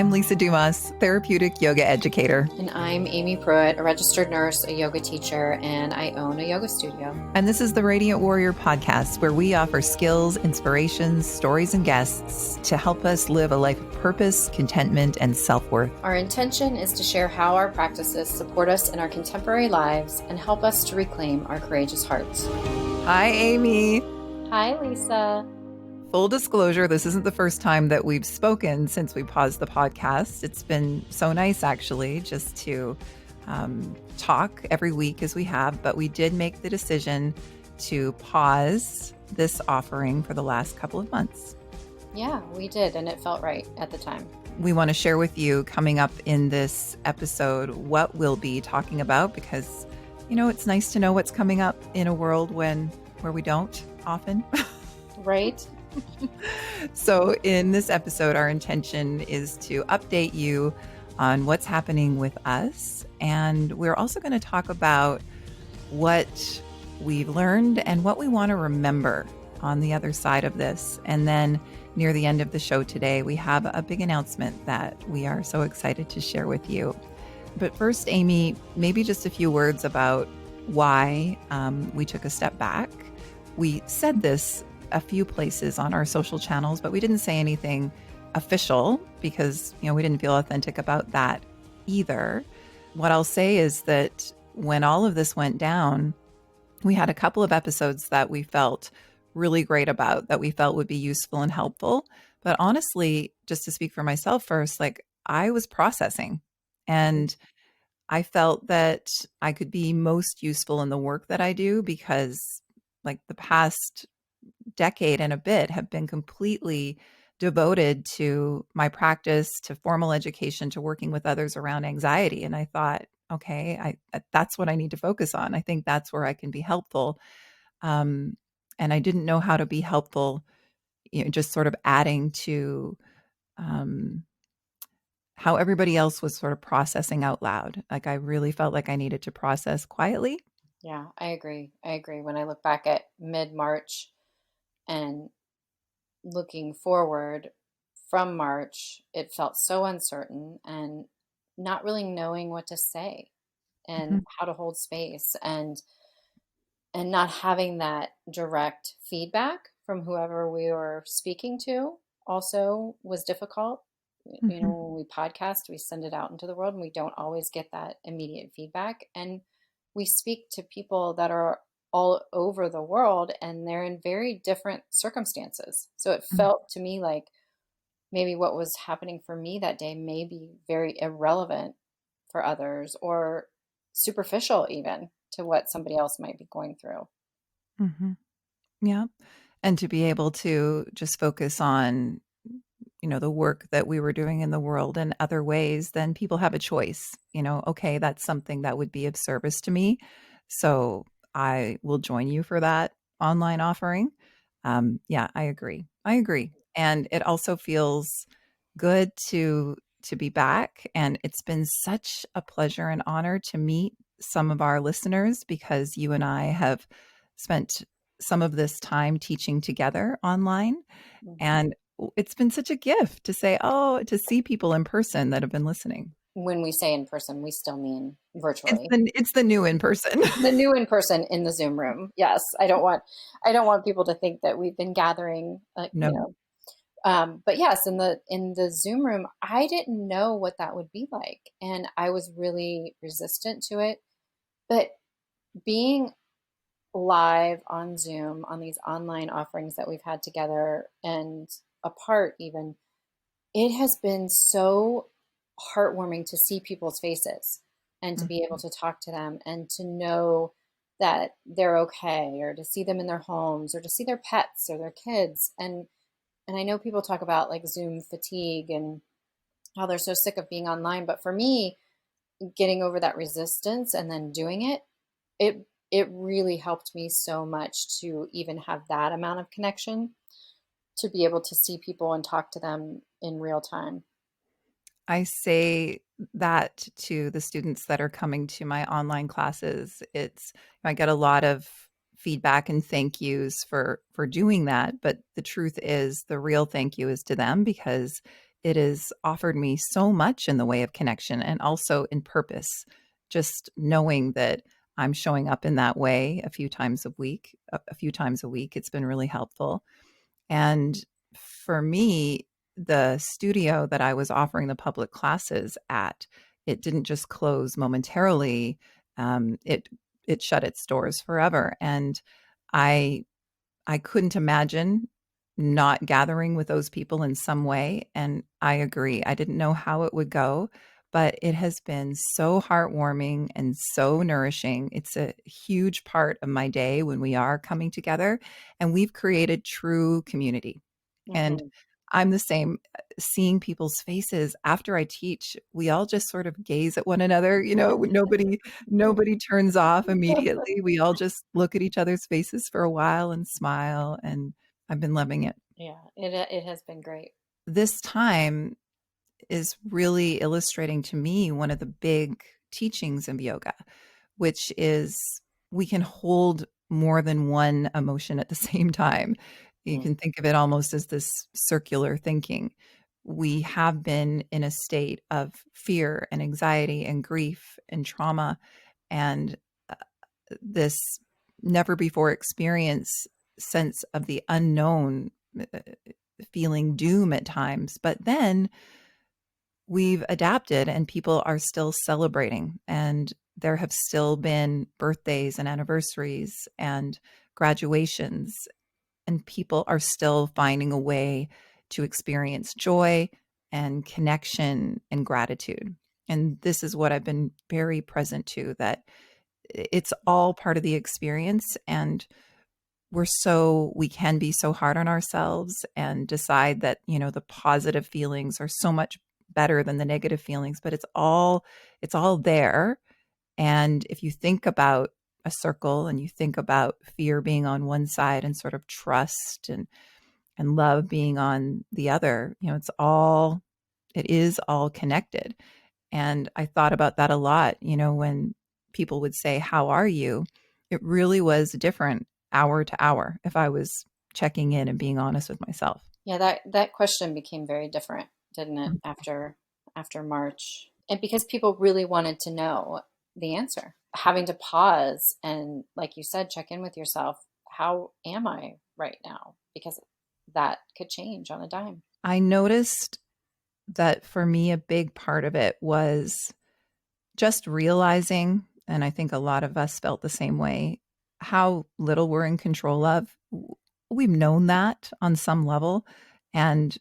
I'm Lisa Dumas, therapeutic yoga educator. And I'm Aimee Pruitt, a registered nurse, a yoga teacher, and I own a yoga studio. And this is the Radiant Warrior podcast, where we offer skills, inspirations, stories, and guests to help us live a life of purpose, contentment, and self-worth. Our intention is to share how our practices support us in our contemporary lives and help us to reclaim our courageous hearts. Hi, Aimee. Hi, Lisa. Full disclosure, this isn't the first time that we've spoken since we paused the podcast. It's been so nice, actually, just to talk every week as we have, but we did make the decision to pause this offering for the last couple of months. Yeah, we did, and it felt right at the time. We want to share with you coming up in this episode what we'll be talking about, because, you know, it's nice to know what's coming up in a world where we don't often. Right? So in this episode, our intention is to update you on what's happening with us. And we're also going to talk about what we've learned and what we want to remember on the other side of this. And then near the end of the show today, we have a big announcement that we are so excited to share with you. But first, Aimee, maybe just a few words about why we took a step back. We said this a few places on our social channels, but we didn't say anything official because, you know, we didn't feel authentic about that either. What I'll say is that when all of this went down, we had a couple of episodes that we felt really great about, that we felt would be useful and helpful. But honestly, just to speak for myself first, like I was processing and I felt that I could be most useful in the work that I do because like the past decade and a bit have been completely devoted to my practice, to formal education, to working with others around anxiety. And I thought, okay, that's what I need to focus on. I think that's where I can be helpful. And I didn't know how to be helpful, you know, just sort of adding to how everybody else was sort of processing out loud. Like I really felt like I needed to process quietly. Yeah, I agree. When I look back at mid-March and looking forward from March, it felt so uncertain and not really knowing what to say and Mhm. how to hold space and not having that direct feedback from whoever we were speaking to also was difficult. You know, Mhm. when we podcast, we send it out into the world and we don't always get that immediate feedback. And we speak to people that are all over the world and they're in very different circumstances. So it Mhm. felt to me like maybe what was happening for me that day may be very irrelevant for others or superficial even to what somebody else might be going through. Mhm. Yeah. And to be able to just focus on, you know, the work that we were doing in the world in other ways, then people have a choice. You know, okay, that's something that would be of service to me. So I will join you for that online offering. Yeah, I agree. I agree. And it also feels good to be back. And it's been such a pleasure and honor to meet some of our listeners because you and I have spent some of this time teaching together online. Mhm. And it's been such a gift to say, oh, to see people in person that have been listening. When we say in person, we still mean It's virtually. the new in person. The new in person in the Zoom room. Yes, I don't want people to think that we've been gathering, No. but yes, in the Zoom room, I didn't know what that would be like, and I was really resistant to it. But being live on Zoom on these online offerings that we've had together and apart even, it has been so heartwarming to see people's faces and to be able Mhm. to talk to them and to know that they're okay or to see them in their homes or to see their pets or their kids and I know people talk about like Zoom fatigue and how they're so sick of being online, but for me, getting over that resistance and then doing it really helped me so much to even have that amount of connection to be able to see people and talk to them in real time. I say that to the students that are coming to my online classes. I get a lot of feedback and thank yous for doing that, but the truth is the real thank you is to them because it has offered me so much in the way of connection and also in purpose. Just knowing that I'm showing up in that way a few times a week, it's been really helpful. And for me, the studio that I was offering the public classes at, it didn't just close momentarily. It shut its doors forever, and I I couldn't imagine not gathering with those people in some way. And I agree. I didn't know how it would go, but it has been so heartwarming and so nourishing. It's a huge part of my day when we are coming together, and we've created true community. And Hmm. I'm the same. Seeing people's faces after I teach, we all just sort of gaze at one another. Nobody turns off immediately. We all just look at each other's faces for a while and smile, and I've been loving it. Yeah, it has been great. This time is really illustrating to me one of the big teachings of yoga, which is we can hold more than one emotion at the same time. You Mm. can think of it almost as this circular thinking. We have been in a state of fear and anxiety and grief and trauma, and uh, this never before experience sense of the unknown, feeling doom at times. But then we've adapted and people are still celebrating, and there have still been birthdays and anniversaries and graduations, and people are still finding a way to experience joy and connection and gratitude. And this is what I've been very present to, that it's all part of the experience. And we can be so hard on ourselves and decide that, the positive feelings are so much better than the negative feelings, but it's all there. And if you think about a circle and you think about fear being on one side and sort of trust and love being on the other, it is all connected. And I thought about that a lot, when people would say, "How are you?" It really was different hour to hour if I was checking in and being honest with myself. Yeah, that question became very different, didn't it, after March? And because people really wanted to know the answer, having to pause and, like you said, check in with yourself. How am I right now? Because that could change on a dime. I noticed that for me, a big part of it was just realizing, and I think a lot of us felt the same way, how little we're in control of. We've known that on some level. And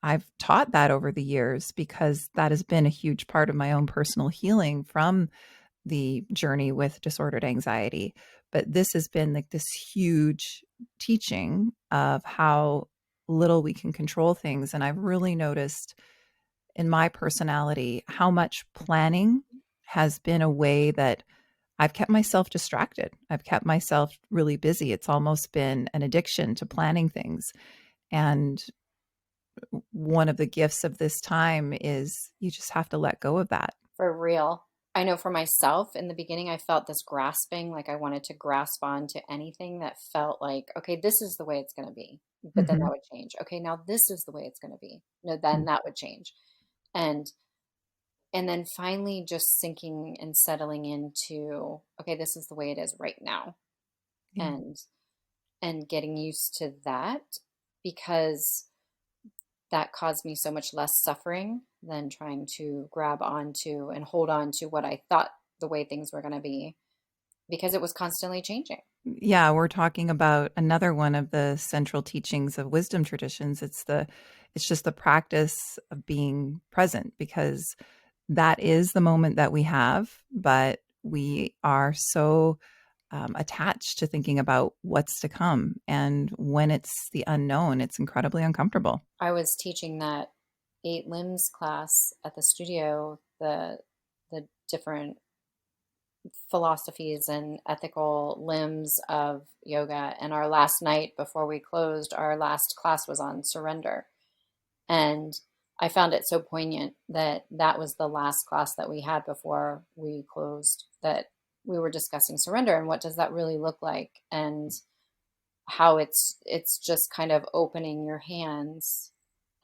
I've taught that over the years because that has been a huge part of my own personal healing from the journey with disordered anxiety. But this has been like this huge teaching of how little we can control things. And I've really noticed in my personality how much planning has been a way that I've kept myself distracted. I've kept myself really busy. It's almost been an addiction to planning things. And one of the gifts of this time is you just have to let go of that. For real. I know for myself, in the beginning, I felt this grasping, like I wanted to grasp on to anything that felt like, okay, this is the way it's going to be. But then that Mhm. would change. Okay, now this is the way it's going to be. No, then that would change. And and then finally just sinking and settling into, okay, this is the way it is right now. Yeah. And getting used to that, because that caused me so much less suffering than trying to grab onto and hold on to what I thought the way things were going to be, because it was constantly changing. Yeah, we're talking about another one of the central teachings of wisdom traditions. It's just the practice of being present, because that is the moment that we have, but we are so attached to thinking about what's to come. And when it's the unknown, it's incredibly uncomfortable. I was teaching that 8 limbs class at the studio, the different philosophies and ethical limbs of yoga. And our last night before we closed, our last class was on surrender. And I found it so poignant that that was the last class that we had before we closed, that we were discussing surrender and what does that really look like, and how it's just kind of opening your hands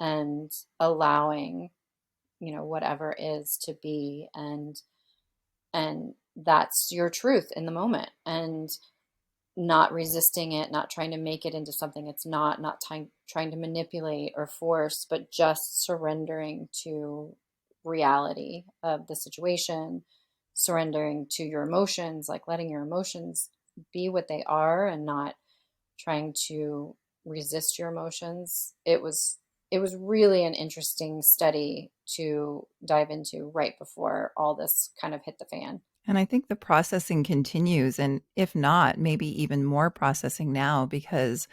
and allowing, whatever is to be, and that's your truth in the moment, and not resisting it, not trying to make it into something it's not trying to manipulate or force, but just surrendering to reality of the situation, surrendering to your emotions, like letting your emotions be what they are and not trying to resist your emotions. It was really an interesting study to dive into right before all this kind of hit the fan. And I think the processing continues, and if not, maybe even more processing now, because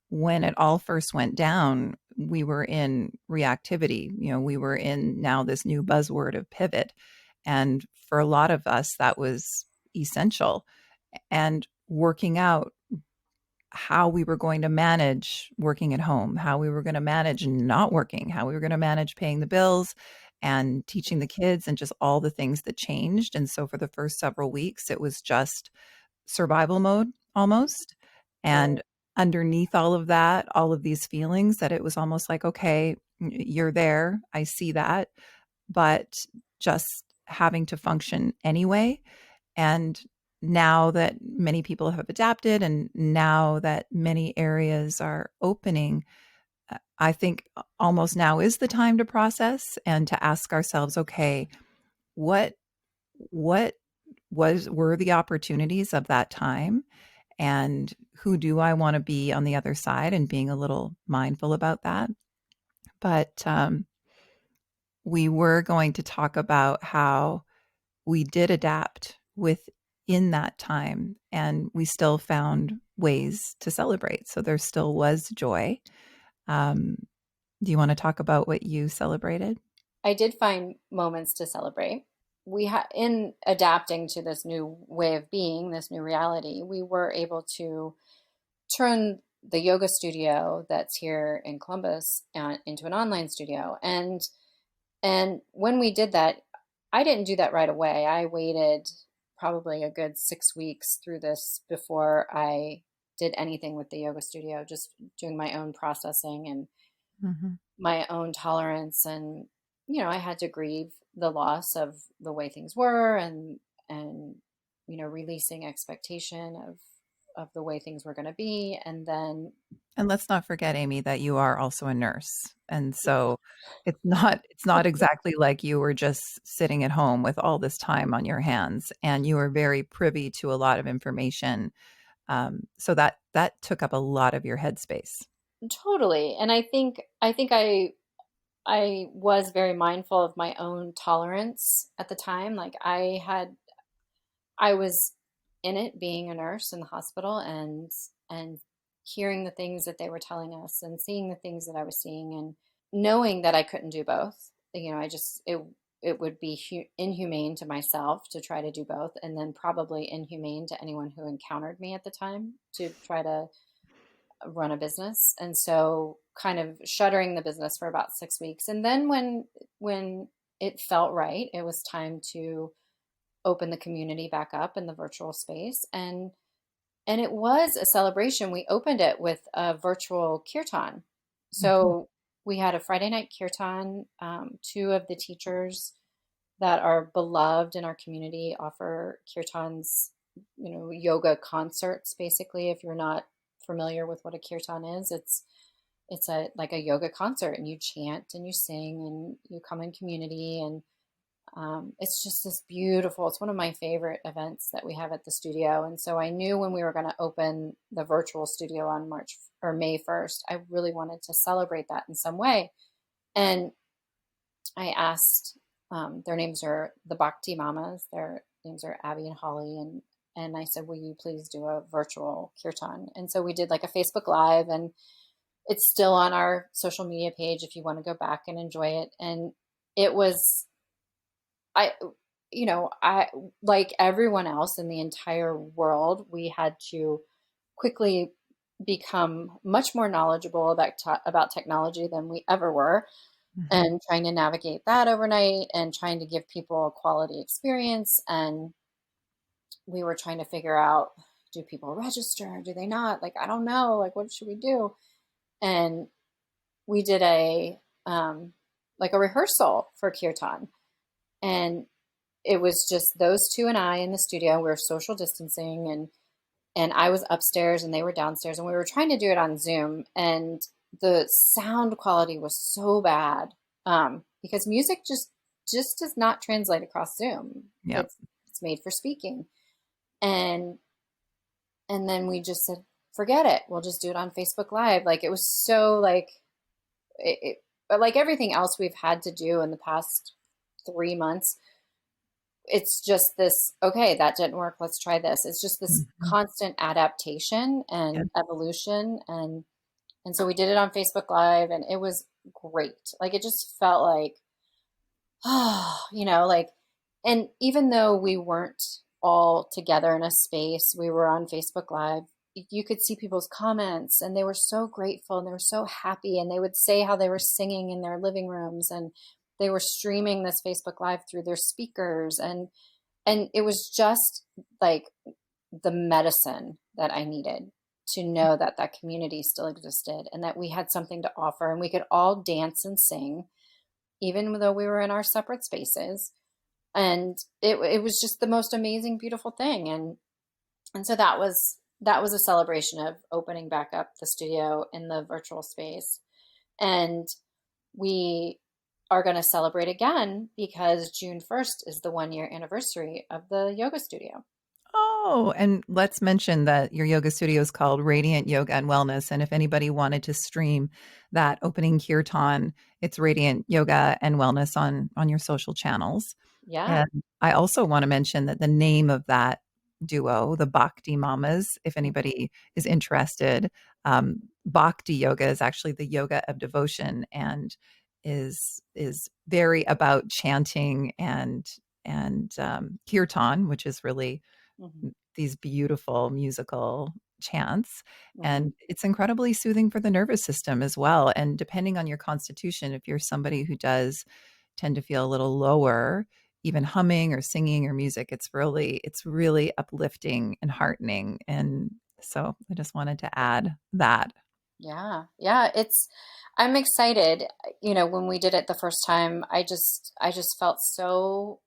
when it all first went down, we were in reactivity. We were in now this new buzzword of pivot. And for a lot of us, that was essential. And working out how we were going to manage working at home, how we were going to manage not working, how we were going to manage paying the bills and teaching the kids, and just all the things that changed. And so for the first several weeks, it was just survival mode almost. Right. And underneath all of that, all of these feelings, that it was almost like, okay, you're there. I see that. But just having to function anyway. And now that many people have adapted, and now that many areas are opening, I think almost now is the time to process and to ask ourselves, okay, what what were the opportunities of that time, and who do I want to be on the other side, and being a little mindful about that. But we were going to talk about how we did adapt within that time, and we still found ways to celebrate. So there still was joy. Um, do you want to talk about what you celebrated? I did find moments to celebrate. In adapting to this new way of being, this new reality, we were able to turn the yoga studio that's here in Columbus into an online studio. And when we did that, I didn't do that right away. I waited probably a good 6 weeks through this before I did anything with the yoga studio, just doing my own processing and Hmm. my own tolerance. And I had to grieve the loss of the way things were, and releasing expectation of the way things were going to be. And then And let's not forget, Amy, that you are also a nurse. And so it's not exactly like you were just sitting at home with all this time on your hands, and you were very privy to a lot of information. So that took up a lot of your headspace. totally. And I think I was very mindful of my own tolerance at the time. Like I was in it being a nurse in the hospital, and hearing the things that they were telling us and seeing the things that I was seeing, and knowing that I couldn't do both. It would be inhumane to myself to try to do both, and then probably inhumane to anyone who encountered me at the time to try to run a business. And so kind of shuttering the business for about 6 weeks. And then when it felt right, it was time to open the community back up in the virtual space. And it was a celebration. We opened it with a virtual kirtan. Mhm. So we had a Friday night kirtan. Two of the teachers that are beloved in our community offer kirtans, yoga concerts. Basically, if you're not familiar with what a kirtan is, it's a like a yoga concert, and you chant and you sing and you come in community, and it's just this beautiful. It's one of my favorite events that we have at the studio. And so I knew when we were going to open the virtual studio on March or May 1st, I really wanted to celebrate that in some way. And I asked, their names are the Bhakti Mamas. Their names are Abby and Holly. And I said, will you please do a virtual kirtan? And so we did like a Facebook Live, and it's still on our social media page if you want to go back and enjoy it. And it was, I, I, like everyone else in the entire world, we had to quickly become much more knowledgeable about technology than we ever were, Mhm. and trying to navigate that overnight and trying to give people a quality experience. And we were trying to figure out, do people register? Do they not? Like, I don't know. Like, what should we do? And we did like a rehearsal for kirtan. And it was just those two and I in the studio. We were social distancing, and I was upstairs and they were downstairs, and we were trying to do it on Zoom, and the sound quality was so bad, because music just does not translate across Zoom. Yeah. It's made for speaking, and then we just said, forget it. We'll just do it on Facebook Live. Like it was so like but like everything else we've had to do in the past 3 months, it's just this, okay, that didn't work, let's try this. It's just this Mhm. constant adaptation Yeah. and evolution. And so we did it on Facebook Live, and it was great. Like it just felt like, like, and even though we weren't all together in a space, we were on Facebook Live. You could see people's comments, and they were so grateful and they were so happy. And they would say how they were singing in their living rooms, and they were streaming this Facebook Live through their speakers. And it was just like the medicine that I needed to know that that community still existed and that we had something to offer and we could all dance and sing, even though we were in our separate spaces. And it was just the most amazing, beautiful thing. And so that was a celebration of opening back up the studio in the virtual space. And we are going to celebrate again because June 1st is the 1 year anniversary of the yoga studio. Oh, and let's mention that your yoga studio is called Radiant Yoga and Wellness. And if anybody wanted to stream that opening kirtan, it's Radiant Yoga and Wellness on your social channels. Yeah. And I also want to mention that the name of that duo, the Bhakti Mamas, if Mhm. anybody is interested, Bhakti Yoga is actually the yoga of devotion and is very about chanting and kirtan, which is really Mhm. these beautiful musical chants. Mhm. And it's incredibly soothing for the nervous system as well. And depending on your constitution, if you're somebody who does tend to feel a little lower, even humming or singing or music, it's really uplifting and heartening. And so I just wanted to add that. Yeah. Yeah, I'm excited. When we did it the first time, I just felt so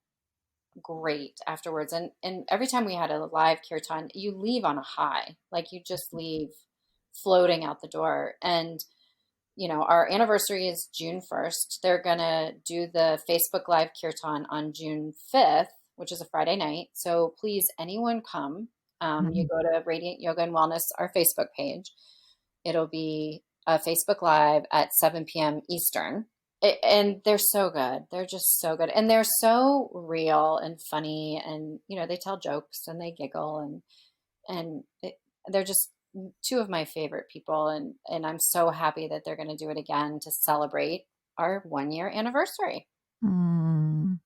great afterwards. And every time we had a live kirtan, you leave on a high. Like you just leave floating out the door. And our anniversary is June 1st. They're going to do the Facebook Live Kirtan on June 5th, which is a Friday night. So please, anyone come. You Mhm. go to Radiant Yoga and Wellness, our Facebook page. It'll be a Facebook Live at 7 p.m. Eastern. And they're so good. They're just so good. And they're so real and funny. And, they tell jokes and they giggle. And they're just two of my favorite people, and I'm so happy that they're going to do it again to celebrate our 1 year anniversary. Mm.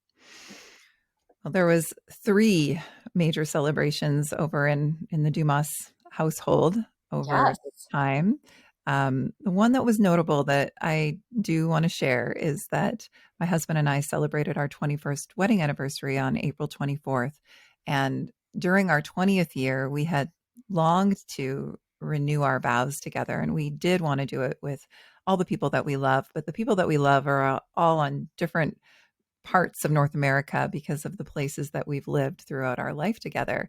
Well, there was three major celebrations over in the Dumas household over Yes. this time. The one that was notable that I do want to share is that my husband and I celebrated our 21st wedding anniversary on April 24th. And during our 20th year, we had longed to renew our vows together. And we did want to do it with all the people that we love, but the people that we love are all on different parts of North America because of the places that we've lived throughout our life together.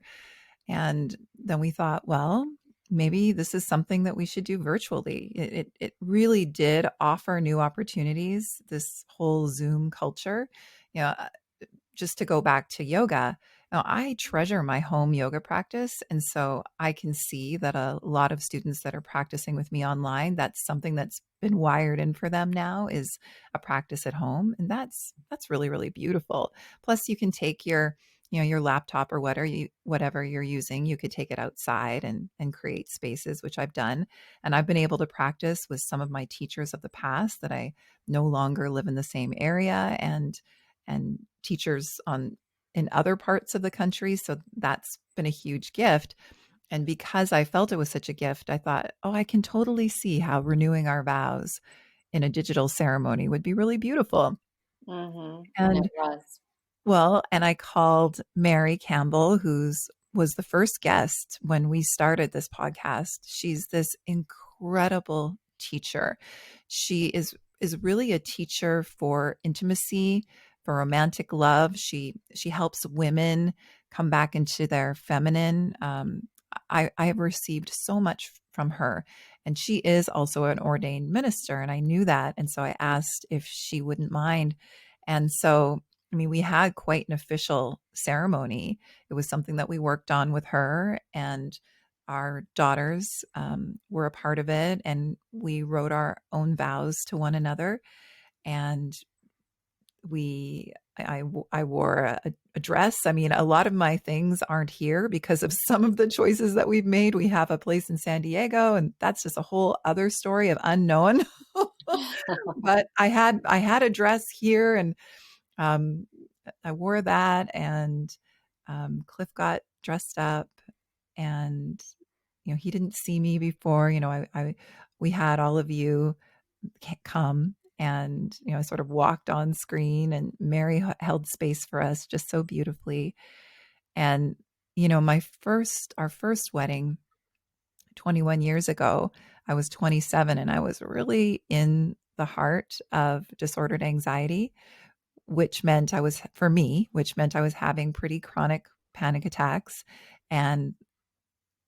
And then we thought, well, maybe this is something that we should do virtually. It really did offer new opportunities, this whole Zoom culture. You know, just to go back to yoga, I treasure my home yoga practice. And so I can see that a lot of students that are practicing with me online, that's something that's been wired in for them now is a practice at home. And that's really, really beautiful. Plus you can take your laptop or whatever you're using, you could take it outside and create spaces, which I've done. And I've been able to practice with some of my teachers of the past that I no longer live in the same area and teachers on in other parts of the country. So that's been a huge gift. And because I felt it was such a gift, I thought, oh, I can totally see how renewing our vows in a digital ceremony would be really beautiful. And it And was. and I called Mary Campbell, who's was the first guest when we started this podcast. She's this incredible teacher. She is is really a teacher for intimacy, for romantic love. She helps women come back into their feminine. I have received so much from her, and she is also an ordained minister, and I knew that, and so I asked if she wouldn't mind. And so, I mean, we had quite an official ceremony. It was something that we worked on with her, and our daughters were a part of it, and we wrote our own vows to one another. And I wore a dress. I mean, a lot of my things aren't here because of some of the choices that we've made. We have a place in San Diego, and that's just a whole other story of unknown. But I had a dress here, and um, I wore that, and Cliff got dressed up, and he didn't see me before. We had all of you come, and I sort of walked on screen, and Mary held space for us just so beautifully. And our first wedding 21 years ago, I was 27, and I was really in the heart of disordered anxiety, which meant I was having pretty chronic panic attacks, and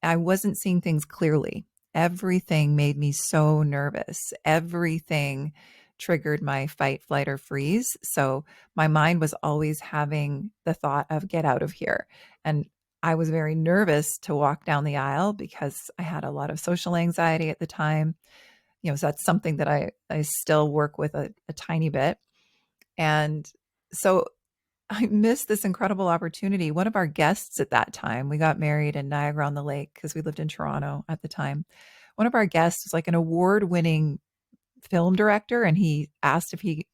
I wasn't seeing things clearly. Everything made me so nervous. Everything triggered my fight, flight, or freeze. So my mind was always having the thought of get out of here. And I was very nervous to walk down the aisle because I had a lot of social anxiety at the time. So that's something that I still work with a tiny bit. And so I missed this incredible opportunity. One of our guests at that time, we got married in Niagara on the Lake because we lived in Toronto at the time. One of our guests was like an award-winning film director, and he asked if we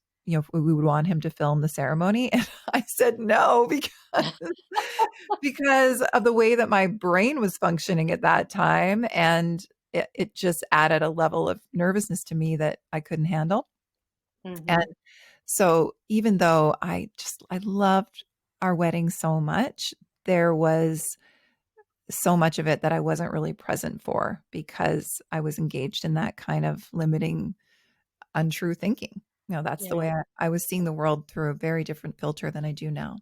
would want him to film the ceremony. And I said no because of the way that my brain was functioning at that time. And it just added a level of nervousness to me that I couldn't handle. And Hmm. so even though I loved our wedding so much, there was so much of it that I wasn't really present for because I was engaged in that kind of limiting, untrue thinking. That's the Yeah. way I was seeing the world through a very different filter than I do now.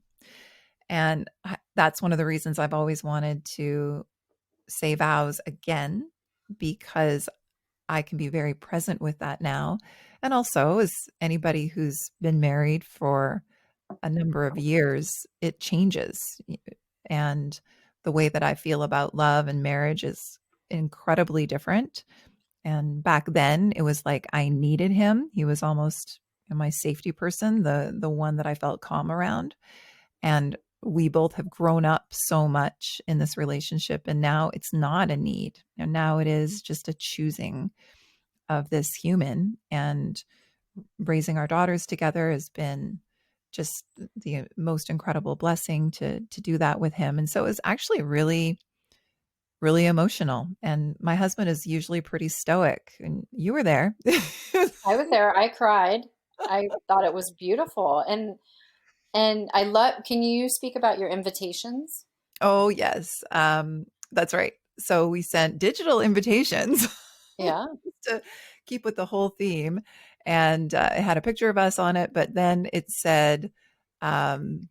And that's one of the reasons I've always wanted to say vows again, because I can be very present with that now. And also, as anybody who's been married for a number of years, it changes. And the way that I feel about love and marriage is incredibly different. And back then, it was like I needed him. He was almost my safety person, the one that I felt calm around. And we both have grown up so much in this relationship, and now it's not a need. And now it is just a choosing of this human. And raising our daughters together has been just the most incredible blessing to do that with him. And so it was actually really, really emotional. And my husband is usually pretty stoic, and you were there. I was there. I cried. I thought it was beautiful. And I love, can you speak about your invitations? Oh, yes. That's right. So we sent digital invitations Yeah. to keep with the whole theme. And it had a picture of us on it, but then it said um,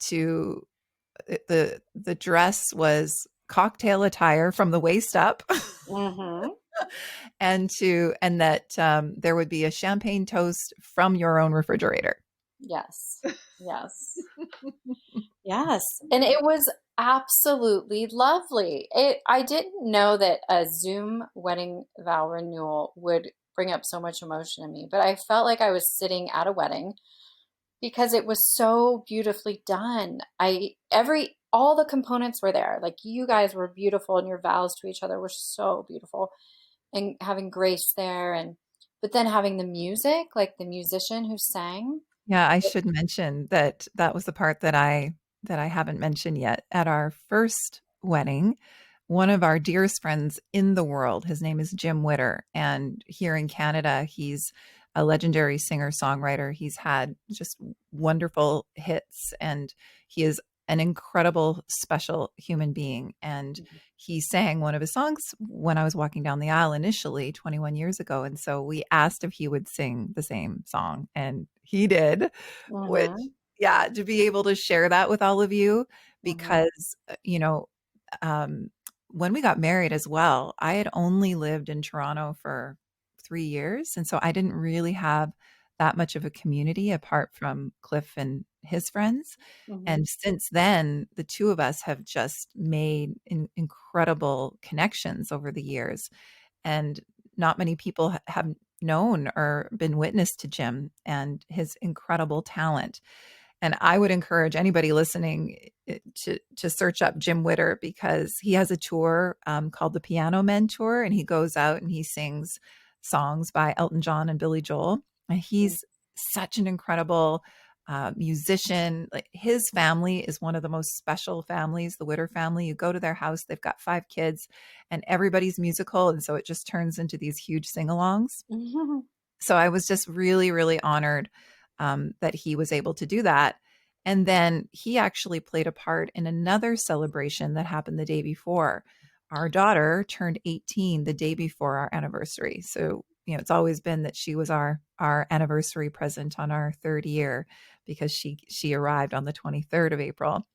to the dress was cocktail attire from the waist up. Hmm. And that there would be a champagne toast from your own refrigerator. Yes. Yes. Yes. And it was absolutely lovely. I didn't know that a Zoom wedding vow renewal would bring up so much emotion in me, but I felt like I was sitting at a wedding because it was so beautifully done. All the components were there. Like you guys were beautiful and your vows to each other were so beautiful, and having Grace there, and but then having the music, like the musician who sang. Yeah, I should mention that that was the part that I haven't mentioned yet. At our first wedding, one of our dearest friends in the world, his name is Jim Witter, and here in Canada, he's a legendary singer-songwriter. He's had just wonderful hits, and he is an incredible, special human being. And he sang one of his songs when I was walking down the aisle initially 21 years ago. And so we asked if he would sing the same song, and he did, which, Mm-hmm. yeah, to be able to share that with all of you, Mm-hmm. because, um, when we got married as well, I had only lived in Toronto for 3 years. And so I didn't really have that much of a community apart from Cliff and his friends. Mm-hmm. And since then, the two of us have just made incredible connections over the years. And not many people have known or been witness to Jim and his incredible talent. And I would encourage anybody listening to search up Jim Witter, because he has a tour called the Piano Men Tour, and he goes out and he sings songs by Elton John and Billy Joel. And he's such an incredible musician. Like, his family is one of the most special families, the Witter family. You go to their house, they've got 5 kids, and everybody's musical, and so it just turns into these huge sing-alongs. Mm-hmm. So I was just really, really honored that he was able to do that. And then he actually played a part in another celebration that happened the day before. Our daughter turned 18 the day before our anniversary. So, it's always been that she was our anniversary present on our 3rd year, because she arrived on the 23rd of April.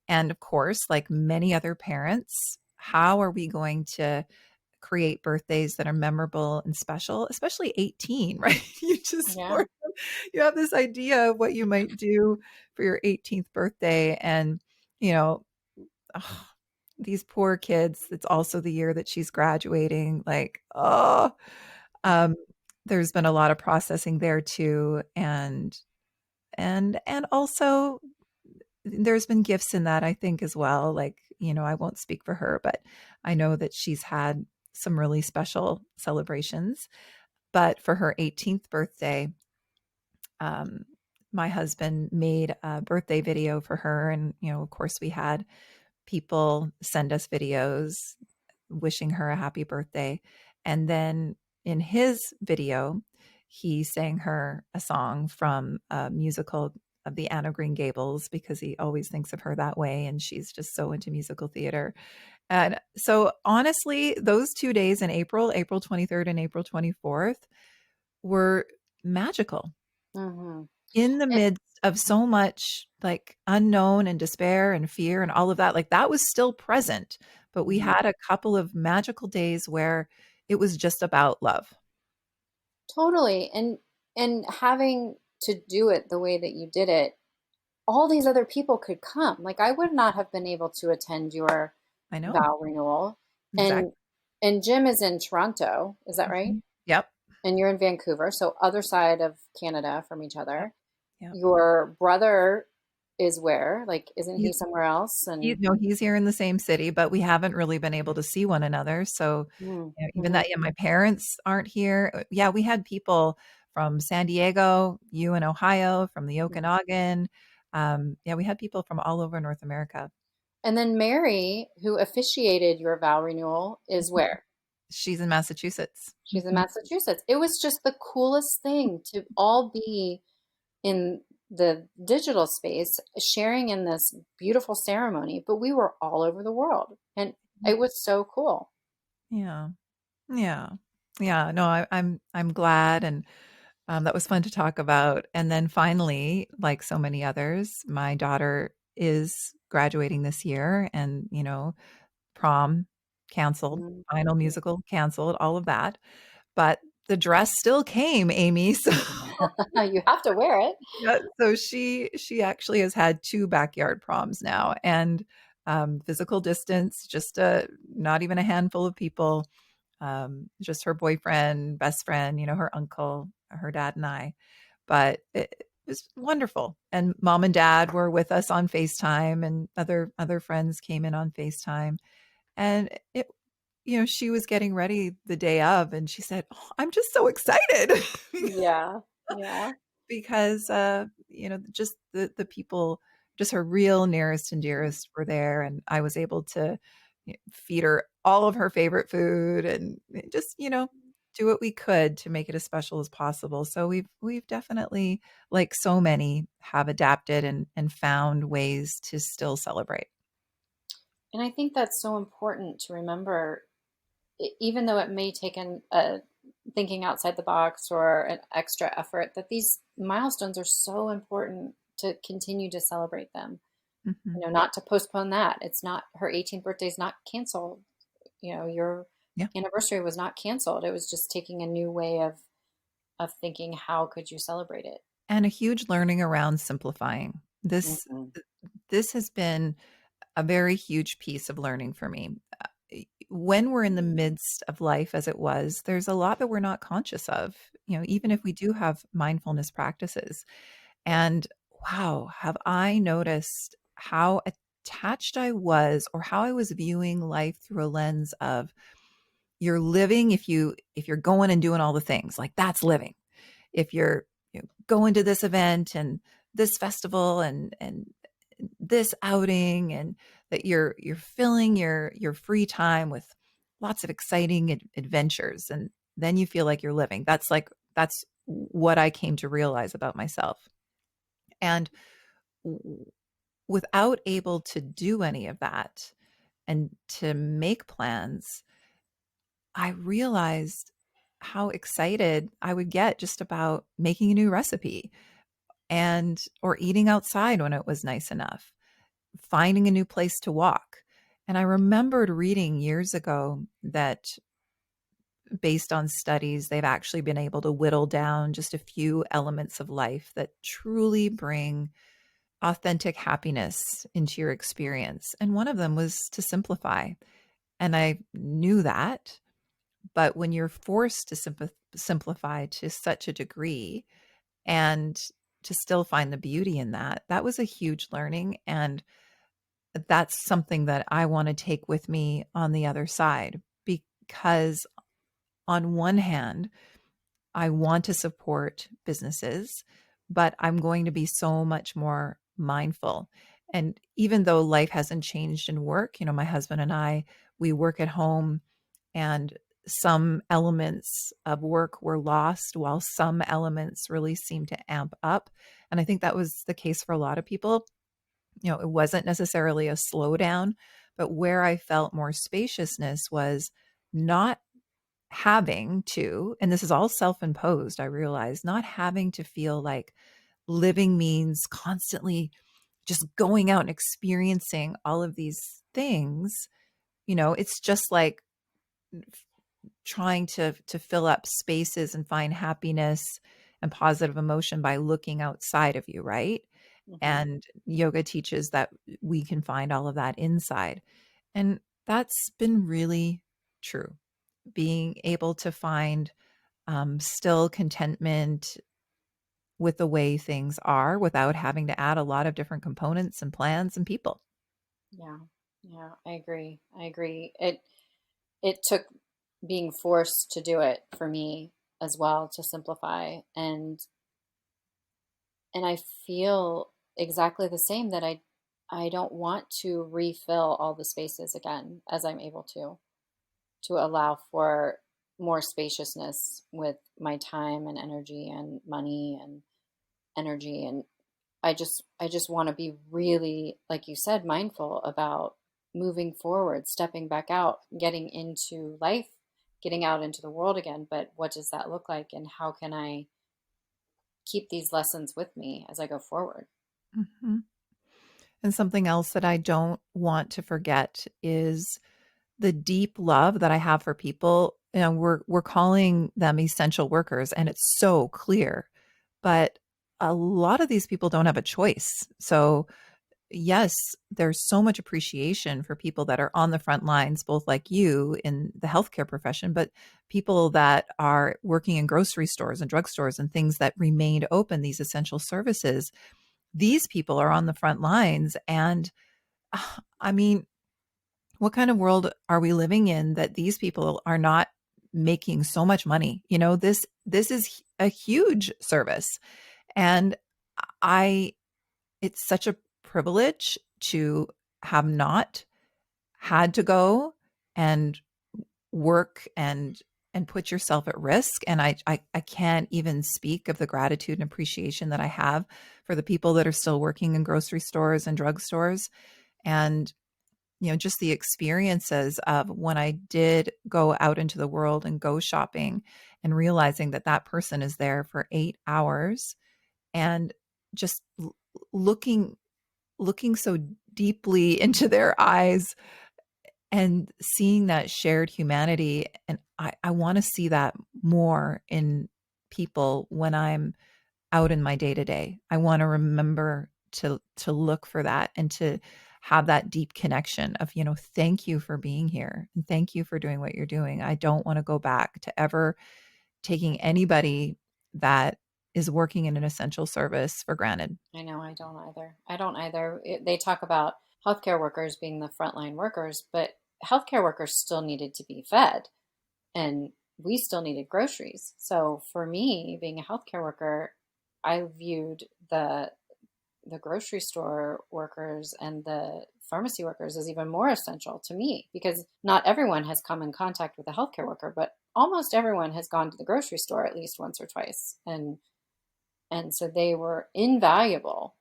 And of course, like many other parents, how are we going to create birthdays that are memorable and special, especially 18, right? Yeah. You have this idea of what you might do for your 18th birthday. And, you know, ugh, these poor kids, it's also the year that she's graduating. Like, um, there's been a lot of processing there too. And also there's been gifts in that, I think, as well. Like, I won't speak for her, but I know that she's had some really special celebrations. But for her 18th birthday, um, my husband made a birthday video for her. And, of course, we had people send us videos wishing her a happy birthday. And then in his video, he sang her a song from a musical of the Anna Green Gables, because he always thinks of her that way. And she's just so into musical theater. And so, honestly, those 2 days in April, April 23rd and April 24th, were magical Mm-hmm. in the midst of so much like unknown and despair and fear and all of that. Like, that was still present, but we Mhm. had a couple of magical days where it was just about love. Totally. And having to do it the way that you did it, all these other people could come. Like I would not have been able to attend your I know. vow renewal. And Exactly. and Jim is in Toronto, is that right? Mhm. Yep. And you're in Vancouver, so other side of Canada from each Yep. other. Yep. Your brother is where? Like, isn't he He's somewhere else? And no, he's here in the same city, but we haven't really been able to see one another. So, even mm-hmm. that, yeah, my parents aren't here. Yeah, we had people from San Diego, you in Ohio, from the Okanagan. Yeah, we had people from all over North America. And then Mary, who officiated your vow renewal, is where? She's in Massachusetts. She's in Mhm. Massachusetts. It was just the coolest thing to all be in the digital space, sharing in this beautiful ceremony, but we were all over the world. And it was so cool. Yeah. Yeah. Yeah. No, I'm glad, and that was fun to talk about. And then finally, like so many others, my daughter is graduating this year, and prom canceled, Mhm. final musical canceled, all of that. But the dress still came, Amy. So You have to wear it. yeah, so she actually has had 2 backyard proms now, and physical distance, just not even a handful of people, just her boyfriend, best friend, her uncle, her dad, and I. But it was wonderful. And mom and dad were with us on FaceTime, and other friends came in on FaceTime. And she was getting ready the day of, and she said, "Oh, I'm just so excited." Yeah. Yeah. Because just the people, just her real nearest and dearest, were there, and I was able to feed her all of her favorite food, and just do what we could to make it as special as possible. So we've definitely, like so many, have adapted and found ways to still celebrate. And I think that's so important to remember, even though it may take a thinking outside the box or an extra effort, that these milestones are so important to continue to celebrate them. Hmm. Not to postpone that. It's not, her 18th birthday is not canceled. Your Yeah. anniversary was not canceled. It was just taking a new way of thinking, how could you celebrate it? And a huge learning around simplifying. Hmm. This has been a very huge piece of learning for me. When we're in the midst of life as it was, there's a lot that we're not conscious of, even if we do have mindfulness practices. And wow, have I noticed how attached I was, or how I was viewing life through a lens of, you're living if you're going and doing all the things, like that's living. If you're, going to this event and this festival and this outing, and that you're filling your free time with lots of exciting adventures, and then you feel like you're living. That's what I came to realize about myself. And without able to do any of that and to make plans, I realized how excited I would get just about making a new recipe, and or eating outside when it was nice enough, finding a new place to walk. And I remembered reading years ago that, based on studies, they've actually been able to whittle down just a few elements of life that truly bring authentic happiness into your experience. And one of them was to simplify. And I knew that. But when you're forced to simplify to such a degree, and to still find the beauty in that, that was a huge learning. And that's something that I want to take with me on the other side. Because on one hand, I want to support businesses, but I'm going to be so much more mindful. And even though life hasn't changed in work, my husband and I, we work at home, and some elements of work were lost while some elements really seemed to amp up. And I think that was the case for a lot of people. It wasn't necessarily a slowdown, but where I felt more spaciousness was not having to, and this is all self imposed, I realized, not having to feel like living means constantly just going out and experiencing all of these things. It's just like trying to fill up spaces and find happiness and positive emotion by looking outside of you, right? Hmm. And yoga teaches that we can find all of that inside. And that's been really true. Being able to find still contentment with the way things are without having to add a lot of different components and plans and people. Yeah, yeah, I agree. I agree. It took being forced to do it for me as well, to simplify, and I feel exactly the same, that I don't want to refill all the spaces again as I'm able to allow for more spaciousness with my time and energy and money and energy. And I just want to be really, like you said, mindful about moving forward, stepping back out, getting into life, getting out into the world again. But what does that look like, and how can I keep these lessons with me as I go forward? Mhm. And something else that I don't want to forget is the deep love that I have for people. We're calling them essential workers, and it's so clear. But a lot of these people don't have a choice. So yes, there's so much appreciation for people that are on the front lines, both like you in the healthcare profession, but people that are working in grocery stores and drugstores and things that remained open, these essential services. These people are on the front lines. And I mean, what kind of world are we living in that these people are not making so much money? This is a huge service. And I it's such a privilege to have not had to go and work and and put yourself at risk. And I can't even speak of the gratitude and appreciation that I have for the people that are still working in grocery stores and drugstores. And, just the experiences of when I did go out into the world and go shopping and realizing that that person is there for 8 hours and just looking looking so deeply into their eyes and seeing that shared humanity. And I want to see that more in people when I'm out in my day to day. I want to remember to look for that and to have that deep connection of, thank you for being here and thank you for doing what you're doing. I don't want to go back to ever taking anybody that is working in an essential service for granted. I know, I don't either. They talk about healthcare workers being the frontline workers, but healthcare workers still needed to be fed, and we still needed groceries. So for me, being a healthcare worker, I viewed the grocery store workers and the pharmacy workers as even more essential to me, because not everyone has come in contact with a healthcare worker, but almost everyone has gone to the grocery store at least once or twice. And so they were invaluable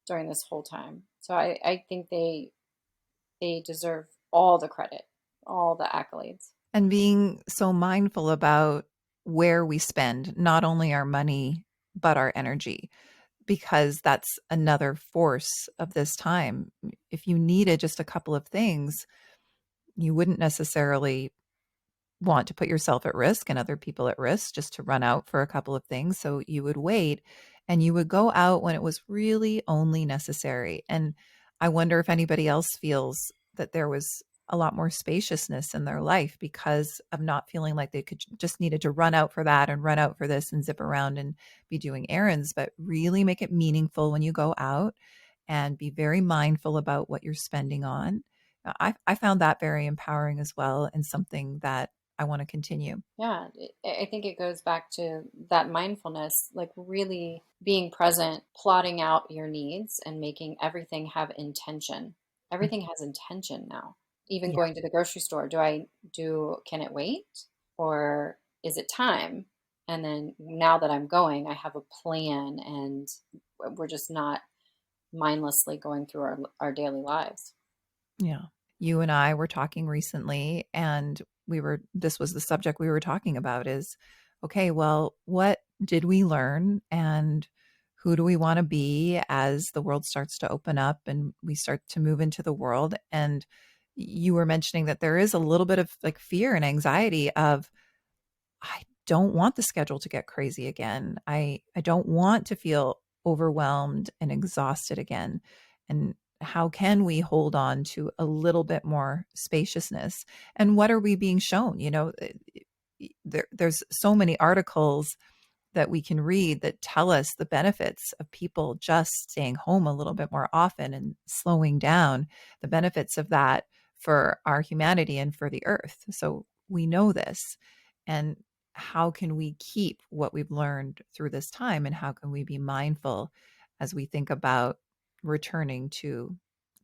during this whole time. So I think they deserve all the credit, all the accolades. And being so mindful about where we spend not only our money, but our energy, because that's another force of this time. If you needed just a couple of things, you wouldn't necessarily want to put yourself at risk and other people at risk just to run out for a couple of things. So you would wait and you would go out when it was really only necessary. And I wonder if anybody else feels that there was a lot more spaciousness in their life because of not feeling like they could just needed to run out for that and run out for this and zip around and be doing errands, but really make it meaningful when you go out and be very mindful about what you're spending on. I found that very empowering as well, and something that I want to continue. Yeah, I think it goes back to that mindfulness, like really being present, plotting out your needs, and making everything have intention. Mm. Everything has intention now. Even Yeah. going to the grocery store, can it wait? Or is it time? And then now that I'm going, I have a plan, and we're just not mindlessly going through our daily lives. Yeah. You and I were talking recently, and this was the subject we were talking about is, okay, well, what did we learn and who do we want to be as the world starts to open up and we start to move into the world? And you were mentioning that there is a little bit of like fear and anxiety of, I don't want the schedule to get crazy again. I don't want to feel overwhelmed and exhausted again. And how can we hold on to a little bit more spaciousness? And what are we being shown? There's so many articles that we can read that tell us the benefits of people just staying home a little bit more often and slowing down, the benefits of that for our humanity and for the earth. So we know this. And how can we keep what we've learned through this time? And how can we be mindful as we think about returning to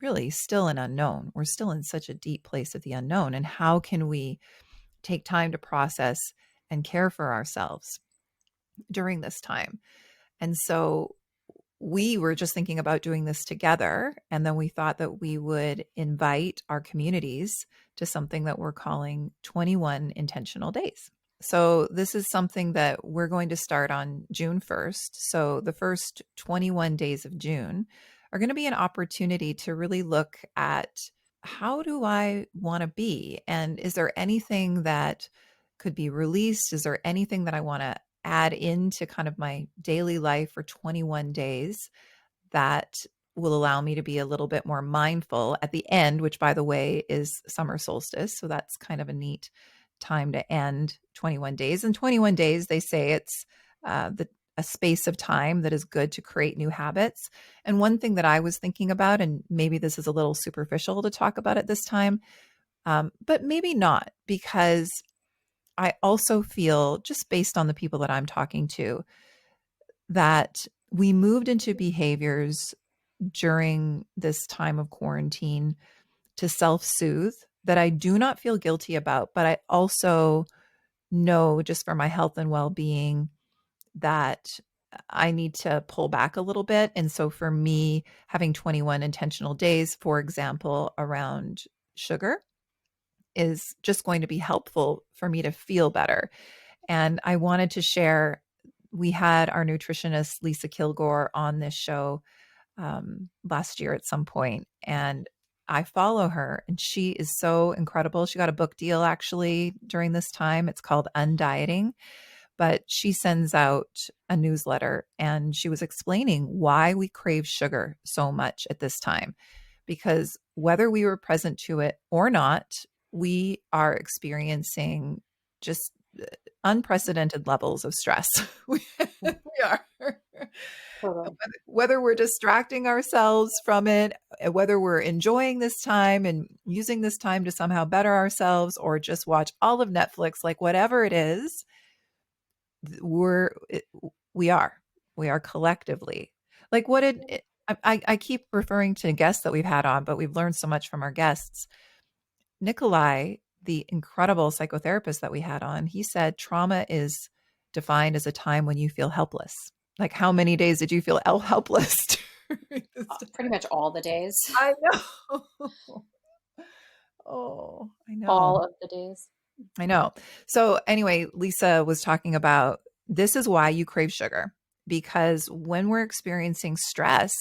really still an unknown? We're still in such a deep place of the unknown. And how can we take time to process and care for ourselves during this time? And so we were just thinking about doing this together. And then we thought that we would invite our communities to something that we're calling 21 intentional days. So this is something that we're going to start on June 1st. So the first 21 days of June are going to be an opportunity to really look at, how do I want to be? And is there anything that could be released? Is there anything that I want to add into kind of my daily life for 21 days that will allow me to be a little bit more mindful at the end, which by the way is summer solstice. So that's kind of a neat time to end 21 days. And 21 days, they say it's a space of time that is good to create new habits. And one thing that I was thinking about, and maybe this is a little superficial to talk about at this time, but maybe not, because I also feel, just based on the people that I'm talking to, that we moved into behaviors during this time of quarantine to self soothe that I do not feel guilty about, but I also know just for my health and well-being that I need to pull back a little bit. And so for me, having 21 intentional days, for example, around sugar is just going to be helpful for me to feel better. And I wanted to share, we had our nutritionist, Lisa Kilgore, on this show last year at some point, and I follow her, and she is so incredible. She got a book deal actually during this time. It's called Undieting, but she sends out a newsletter, and she was explaining why we crave sugar so much at this time. Because whether we were present to it or not, we are experiencing just unprecedented levels of stress. We are. Totally. Whether we're distracting ourselves from it, whether we're enjoying this time and using this time to somehow better ourselves or just watch all of Netflix, like whatever it is, we're we are we are collectively like what did it, I keep referring to guests that we've had on, but we've learned so much from our guests. Nikolai, the incredible psychotherapist that we had on, he said trauma is defined as a time when you feel helpless. Like, how many days did you feel helpless during this Pretty time? much all the days, I know. Oh, I know. all of the days. I know. So, anyway, Lisa was talking about this is why you crave sugar, because when we're experiencing stress,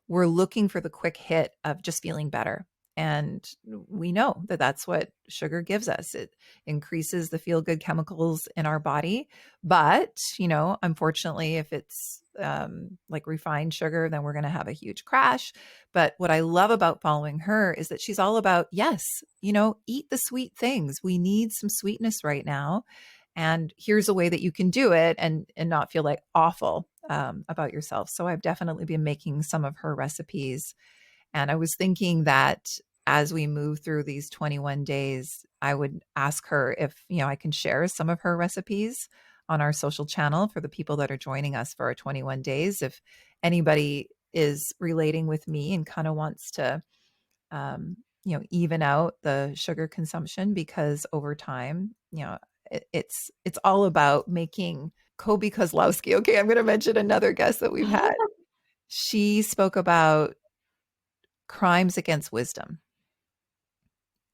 we're looking for the quick hit of just feeling better. And we know that that's what sugar gives us. It increases the feel good chemicals in our body. But, unfortunately, if it's like refined sugar, then we're going to have a huge crash. But what I love about following her is that she's all about, yes, eat the sweet things. We need some sweetness right now. And here's a way that you can do it and not feel like awful about yourself. So I've definitely been making some of her recipes. And I was thinking that as we move through these 21 days, I would ask her if, I can share some of her recipes on our social channel for the people that are joining us for our 21 days. If anybody is relating with me and kind of wants to, even out the sugar consumption, because over time, it's all about making Kobe Kozlowski. Okay, I'm going to mention another guest that we've had. She spoke about crimes against wisdom.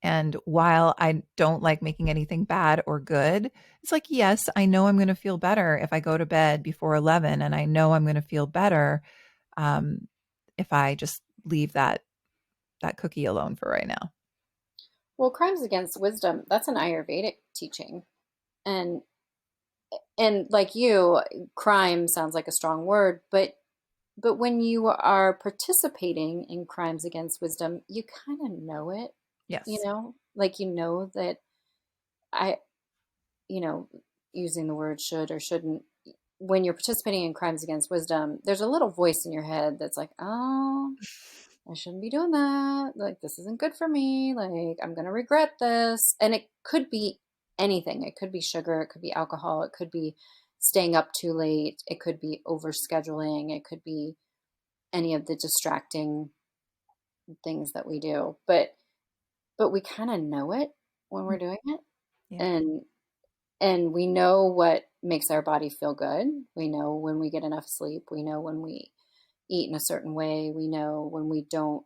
And while I don't like making anything bad or good, it's like, yes, I know I'm going to feel better if I go to bed before 11. And I know I'm going to feel better um, if I just leave that cookie alone for right now. Well, crimes against wisdom, that's an Ayurvedic teaching. And and like you, crime sounds like a strong word, but when you are participating in crimes against wisdom, you kind of know it, Yes. like that I, you know, using the word should or shouldn't, when you're participating in crimes against wisdom, there's a little voice in your head that's like, oh, I shouldn't be doing that. Like, this isn't good for me. Like, I'm going to regret this. And it could be anything. It could be sugar. It could be alcohol. It could be staying up too late. It could be overscheduling. It could be any of the distracting things that we do. But we kind of know it when we're doing it. Yeah. And we know what makes our body feel good. We know when we get enough sleep. We know when we eat in a certain way. We know when we don't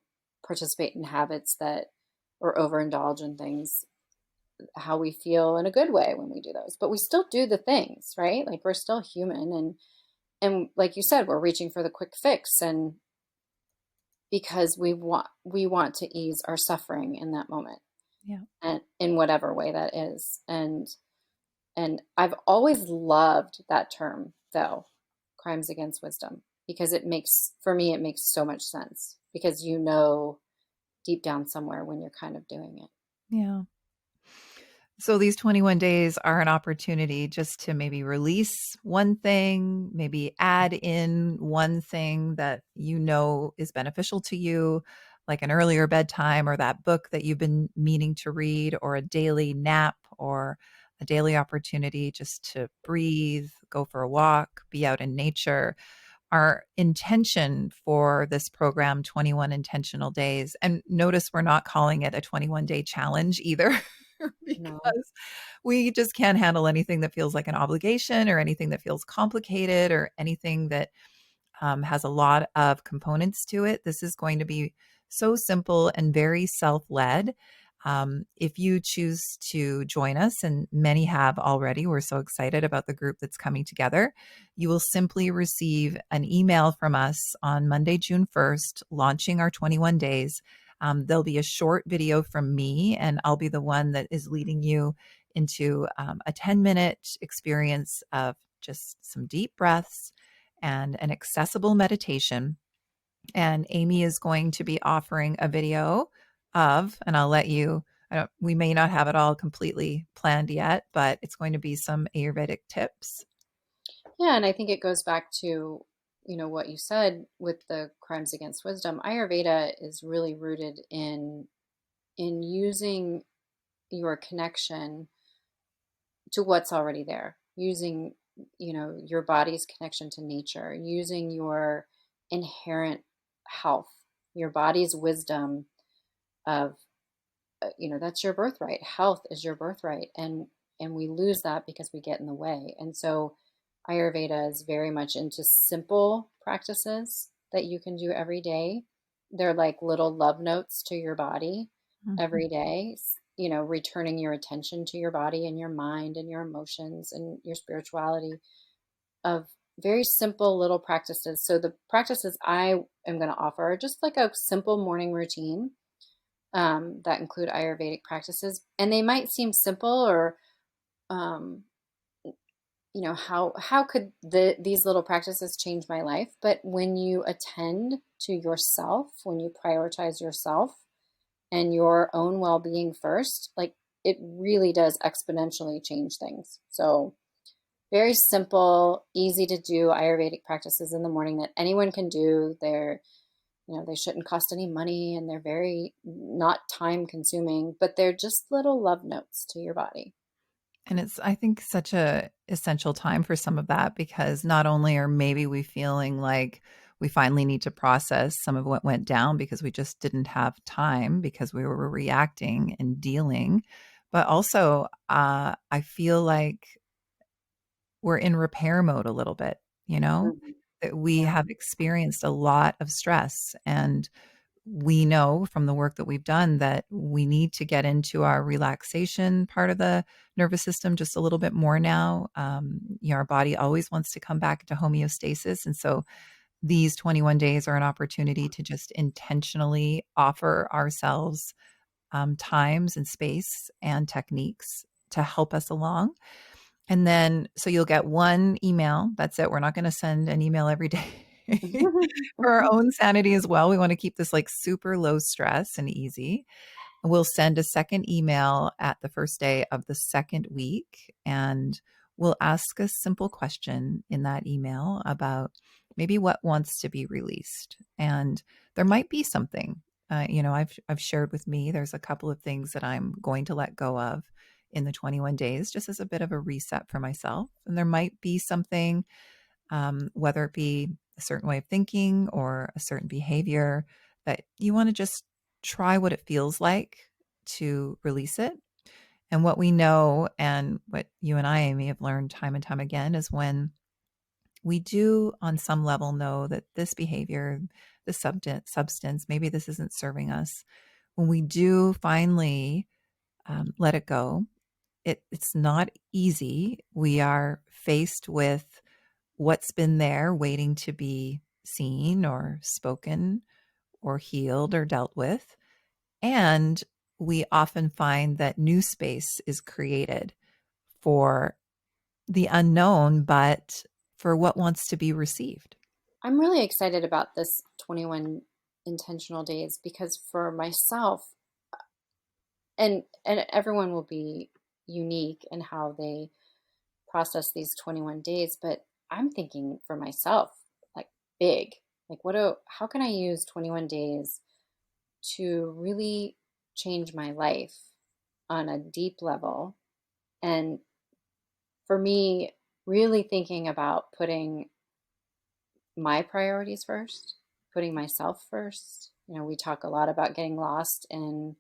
participate in habits that or overindulge in things, how we feel in a good way when we do those. But we still do the things, right? Like, we're still human, and like you said, we're reaching for the quick fix, and because we want to ease our suffering in that moment, Yeah. and in whatever way that is. And I've always loved that term, though, crimes against wisdom, because for me, it makes so much sense, because deep down somewhere when you're kind of doing it. Yeah. So these 21 days are an opportunity just to maybe release one thing, maybe add in one thing that is beneficial to you, like an earlier bedtime or that book that you've been meaning to read, or a daily nap, or a daily opportunity just to breathe, go for a walk, be out in nature. Our intention for this program, 21 intentional days, and notice we're not calling it a 21-day challenge either. No. because we just can't handle anything that feels like an obligation or anything that feels complicated or anything that has a lot of components to it. This is going to be so simple and very self led. If you choose to join us, and many have already, we're so excited about the group that's coming together. You will simply receive an email from us on Monday, June 1st, launching our 21 days. There'll be a short video from me, and I'll be the one that is leading you into a 10-minute experience of just some deep breaths and an accessible meditation. And Aimee is going to be offering a video of, and I'll let you, we may not have it all completely planned yet, but it's going to be some Ayurvedic tips. Yeah, and I think it goes back to, what you said with the crimes against wisdom. Ayurveda is really rooted in using your connection to what's already there, using, your body's connection to nature, using your inherent health, your body's wisdom of, that's your birthright. Health is your birthright. And we lose that because we get in the way. And so Ayurveda is very much into simple practices that you can do every day. They're like little love notes to your body Mhm. every day, returning your attention to your body and your mind and your emotions and your spirituality, of very simple little practices. So the practices I am going to offer are just like a simple morning routine, that include Ayurvedic practices, and they might seem simple, or um, how could these little practices change my life? But when you attend to yourself, when you prioritize yourself and your own well-being first, like, it really does exponentially change things. So very simple, easy to do Ayurvedic practices in the morning that anyone can do. They shouldn't cost any money, and they're very not time consuming, but they're just little love notes to your body. And it's, I think, such a essential time for some of that because not only are maybe we feeling like we finally need to process some of what went down because we just didn't have time because we were reacting and dealing, but also I feel like we're in repair mode a little bit, you know, Mhm. that we Yeah. have experienced a lot of stress. And we know from the work that we've done that we need to get into our relaxation part of the nervous system just a little bit more now. Our body always wants to come back to homeostasis. And so these 21 days are an opportunity to just intentionally offer ourselves times and space and techniques to help us along. And then, so you'll get one email. That's it. We're not going to send an email every day for our own sanity as well. We want to keep this like super low stress and easy. We'll send a second email at the first day of the second week, and we'll ask a simple question in that email about maybe what wants to be released. And there might be something, I've shared with me, there's a couple of things that I'm going to let go of in the 21 days, just as a bit of a reset for myself. And there might be something, whether it be a certain way of thinking or a certain behavior that you want to just try what it feels like to release it. And what we know, and what you and I, Amy, have learned time and time again, is when we do, on some level, know that this behavior, this substance, maybe this isn't serving us. When we do finally let it go, it's not easy. We are faced with what's been there waiting to be seen or spoken or healed or dealt with. And we often find that new space is created for the unknown, but for what wants to be received. I'm really excited about this 21 intentional days, because for myself, and everyone will be unique in how they process these 21 days, but I'm thinking for myself, like, big. Like, how can I use 21 days to really change my life on a deep level? And for me, really thinking about putting my priorities first, putting myself first. We talk a lot about getting lost in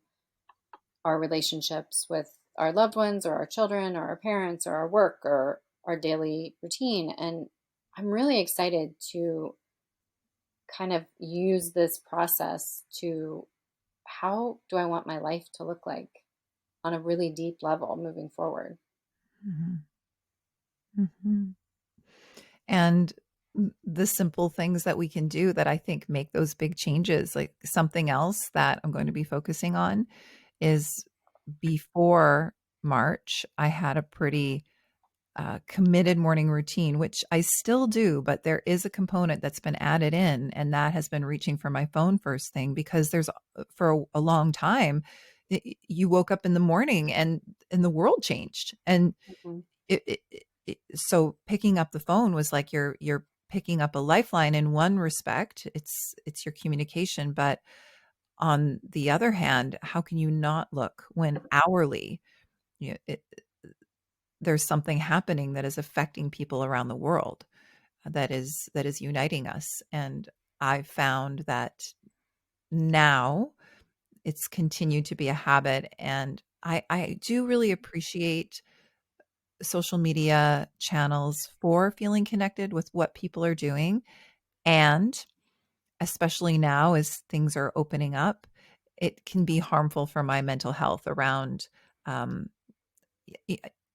our relationships with our loved ones or our children or our parents or our work or our daily routine. And I'm really excited to kind of use this process to, how do I want my life to look like on a really deep level moving forward? Mhm. Mhm. And the simple things that we can do that I think make those big changes, like something else that I'm going to be focusing on is before March, I had a pretty committed morning routine, which I still do, but there is a component that's been added in, and that has been reaching for my phone first thing because for a long time, you woke up in the morning and the world changed. And Mhm. so picking up the phone was like you're picking up a lifeline in one respect. It's your communication, but on the other hand, how can you not look when hourly you know, there's something happening that is affecting people around the world that is uniting us? And I've found that now it's continued to be a habit, and I do really appreciate social media channels for feeling connected with what people are doing. And especially now as things are opening up, it can be harmful for my mental health around um,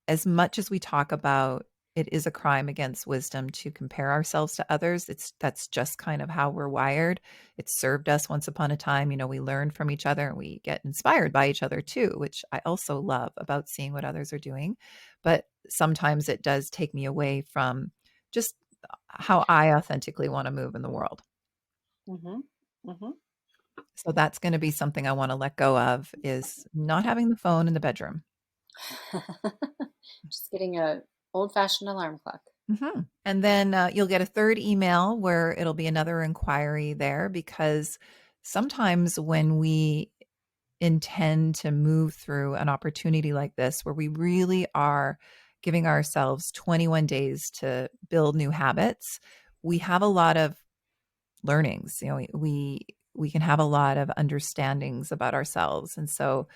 as much as we talk about it is a crime against wisdom to compare ourselves to others. That's just kind of how we're wired. It served us once upon a time. We learn from each other and we get inspired by each other too, which I also love about seeing what others are doing. But sometimes it does take me away from just how I authentically want to move in the world. Mhm. Mhm. So that's going to be something I want to let go of, is not having the phone in the bedroom. Just getting a old-fashioned alarm clock. And then you'll get a third email where it'll be another inquiry there, because sometimes when we intend to move through an opportunity like this, where we really are giving ourselves 21 days to build new habits, we have a lot of learnings. We can have a lot of understandings about ourselves, and so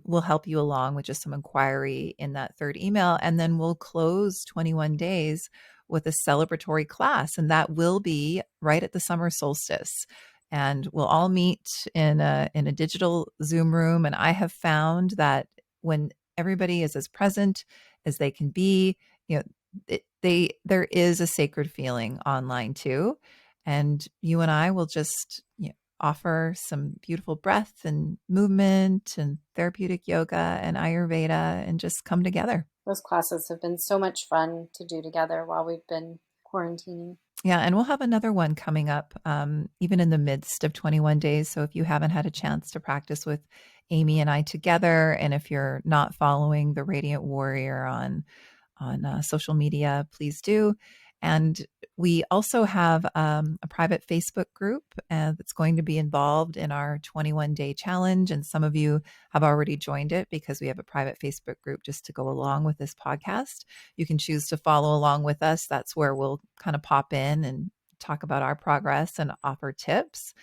we'll help you along with just some inquiry in that third email, and then we'll close 21 days with a celebratory class, and that will be right at the summer solstice. And we'll all meet in a digital Zoom room. And I have found that when everybody is as present as they can be, you know, there is a sacred feeling online too, and you and I will just offer some beautiful breath and movement and therapeutic yoga and Ayurveda and just come together. Those classes have been so much fun to do together while we've been quarantining. Yeah, and we'll have another one coming up, even in the midst of 21 days. So if you haven't had a chance to practice with Aimee and I together, and if you're not following the Radiant Warrior on social media, please do. And we also have a private Facebook group that's going to be involved in our 21-day challenge. And some of you have already joined it because we have a private Facebook group just to go along with this podcast. You can choose to follow along with us. That's where we'll kind of pop in and talk about our progress and offer tips.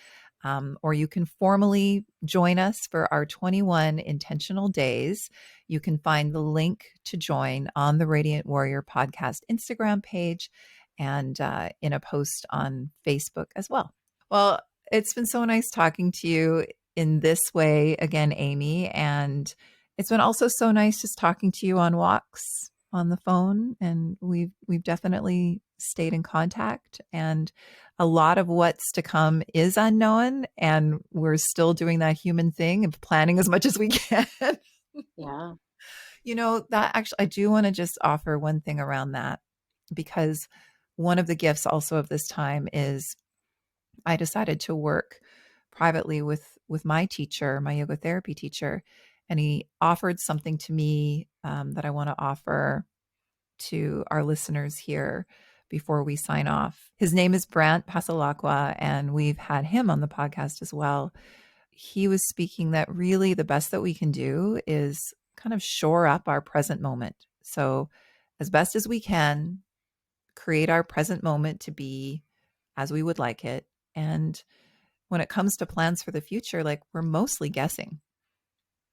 Or you can formally join us for our 21 intentional days. You can find the link to join on the Radiant Warrior podcast Instagram page and in a post on Facebook as well. Well, it's been so nice talking to you in this way again, Aimee. And it's been also so nice just talking to you on walks on the phone. And we've definitely stayed in contact. And a lot of what's to come is unknown. And we're still doing that human thing of planning as much as we can. Yeah. That actually, I do want to just offer one thing around that, because one of the gifts also of this time is I decided to work privately with my teacher, my yoga therapy teacher, and he offered something to me that I want to offer to our listeners here before we sign off. His name is Brant Pasalakwa, and we've had him on the podcast as well. He was speaking that really the best that we can do is kind of shore up our present moment. So, as best as we can, create our present moment to be as we would like it. And when it comes to plans for the future, like, we're mostly guessing.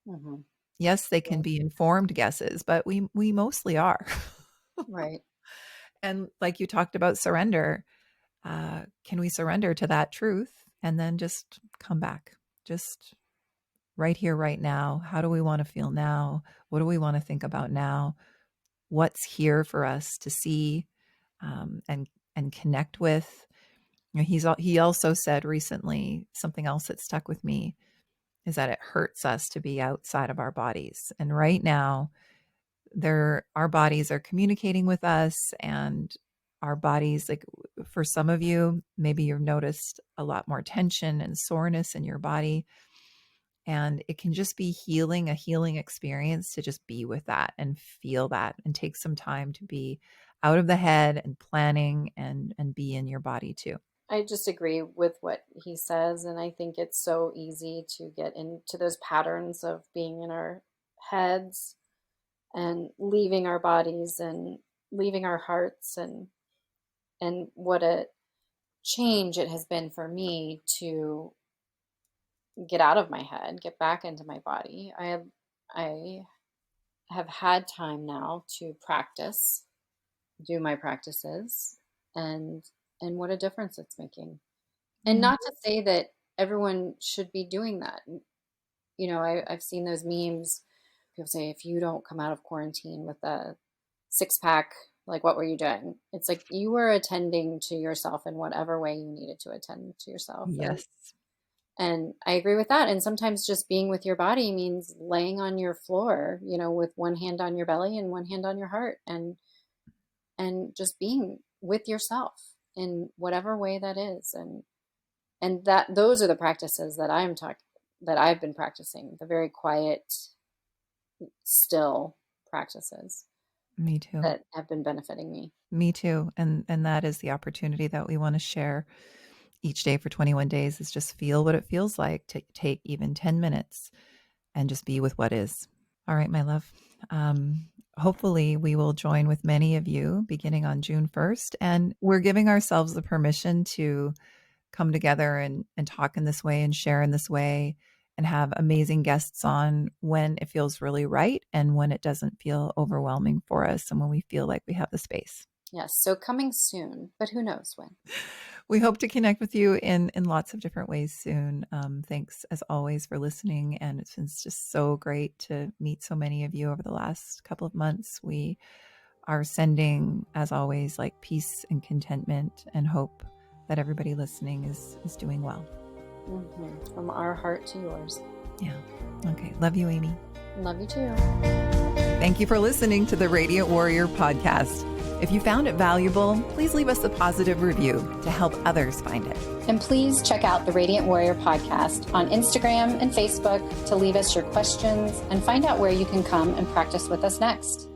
Hmm. Yes, they can be informed guesses, but we mostly are. Right. And like you talked about surrender, can we surrender to that truth and then just come back? Just right here, right now. How do we want to feel now? What do we want to think about now? What's here for us to see, and connect with? You know, he also said recently, something else that stuck with me is that it hurts us to be outside of our bodies. And right now, our bodies are communicating with us, and our bodies, like for some of you, maybe you've noticed a lot more tension and soreness in your body. And it can just be a healing experience to just be with that and feel that and take some time to be out of the head and planning and be in your body too. I just agree with what he says. And I think it's so easy to get into those patterns of being in our heads and leaving our bodies and leaving our hearts. And what a change it has been for me to get out of my head, get back into my body. I have had time now to practice, do my practices, and and what a difference it's making. And Yeah. not to say that everyone should be doing that. You know, I've seen those memes. People say, if you don't come out of quarantine with a six pack, like, what were you doing? It's like you were attending to yourself in whatever way you needed to attend to yourself. Yes. And I agree with that. And sometimes just being with your body means laying on your floor, you know, with one hand on your belly and one hand on your heart, and just being with yourself in whatever way that is. And that those are the practices that I've been practicing, the very quiet, still practices Me too. that have been benefiting me. Me too. And that is the opportunity that we want to share each day for 21 days, is just feel what it feels like to take even 10 minutes and just be with what is. All right, my love. Hopefully, we will join with many of you beginning on June 1st. And we're giving ourselves the permission to come together and talk in this way and share in this way and have amazing guests on when it feels really right and when it doesn't feel overwhelming for us and when we feel like we have the space. Yes. So coming soon, but who knows when. We hope to connect with you in lots of different ways soon. Thanks as always for listening. And it's been just so great to meet so many of you over the last couple of months. We are sending, as always, like peace and contentment and hope that everybody listening is doing well. Mm-hmm. From our heart to yours. Yeah. Okay. Love you, Aimee. Love you too. Thank you for listening to the Radiant Warrior podcast. If you found it valuable, please leave us a positive review to help others find it. And please check out the Radiant Warrior podcast on Instagram and Facebook to leave us your questions and find out where you can come and practice with us next.